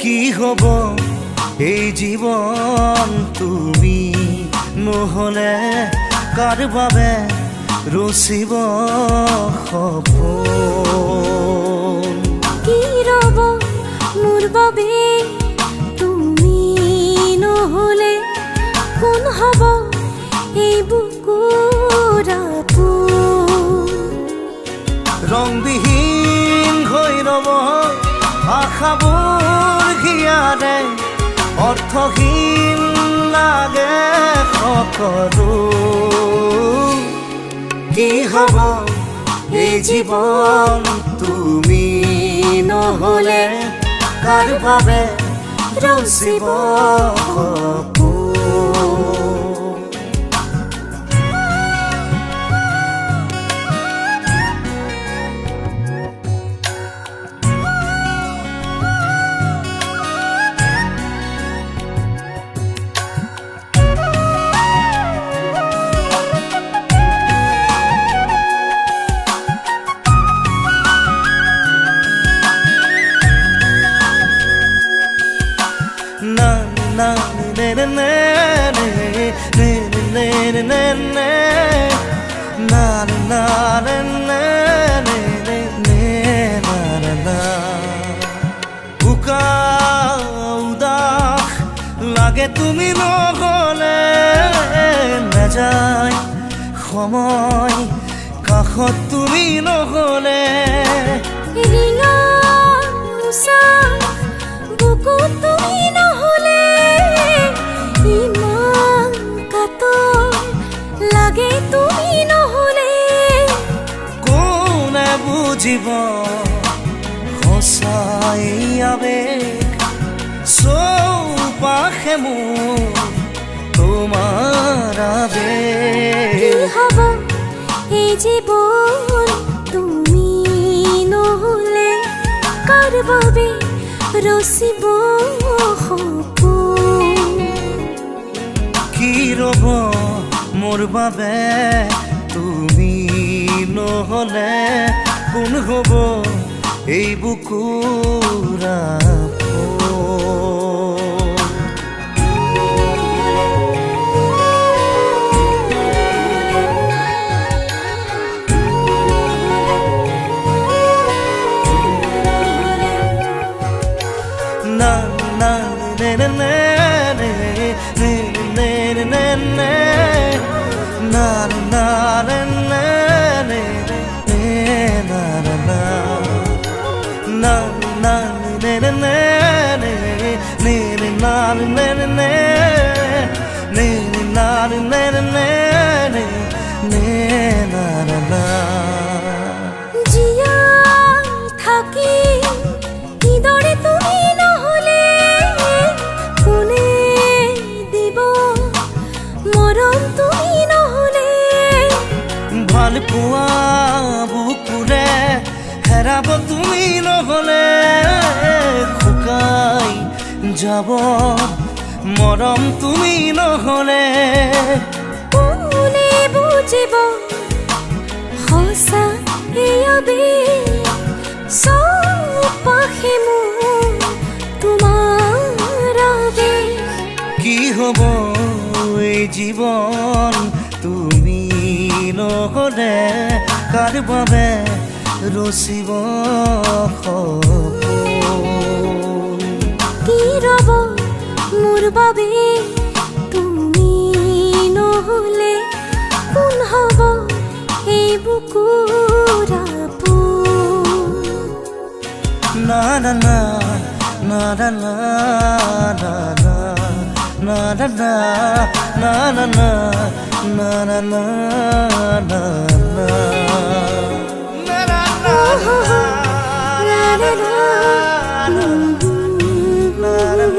কি হব এই জীবন তুমি নহলে কাৰ বাবে ৰচিব সপোন কি ৰব মোৰ বাবে তুমি নহলে কোন হব এই বুকুৰ আপোন ৰংবিহীন হৈ ৰব আশাবোৰ হিয়াৰে অৰ্থহীন লাগে সকলো কি হব এই জীৱন তুমি নহলে কাৰ বাবে ৰচিব সপোন উদাস লাগে তুমি নহলে নাযায় সময় কাষত তুমি নহলে বুকুত তুমি নহলে ইমান কাতৰ লাগে তুমি নহলে কোনে বুজিব সঁচাই আবেগ চৌপাশে মোৰ তোমাৰ আবেগ কি হব এই জীৱন তুমি নহলে কাৰ বাবে ৰচিব সপোন কি ৰব মোৰ বাবে তুমি নহলে কোন হব এই বুকুৰ জীয়াই থাকি কিদৰে তুমি নহলে কোনে দিব মৰম তুমি নহলে ভাল পোৱা বুকুৰে হেৰাব তুমি নহলে শুকাই যাব মৰম তুমি নহলে কোনে বুজিব সঁচা এই আবেগ চৌপাশে মোৰ তোমাৰ আবেগ কি হব এই জীৱন তুমি নহলে কাৰ বাবে ৰচিব সপোন কি ৰব মোৰ বাবে তুমি নহলে কোন হব এই বুকুৰ আপোন না না না না না না na na na na na na na na na na na na na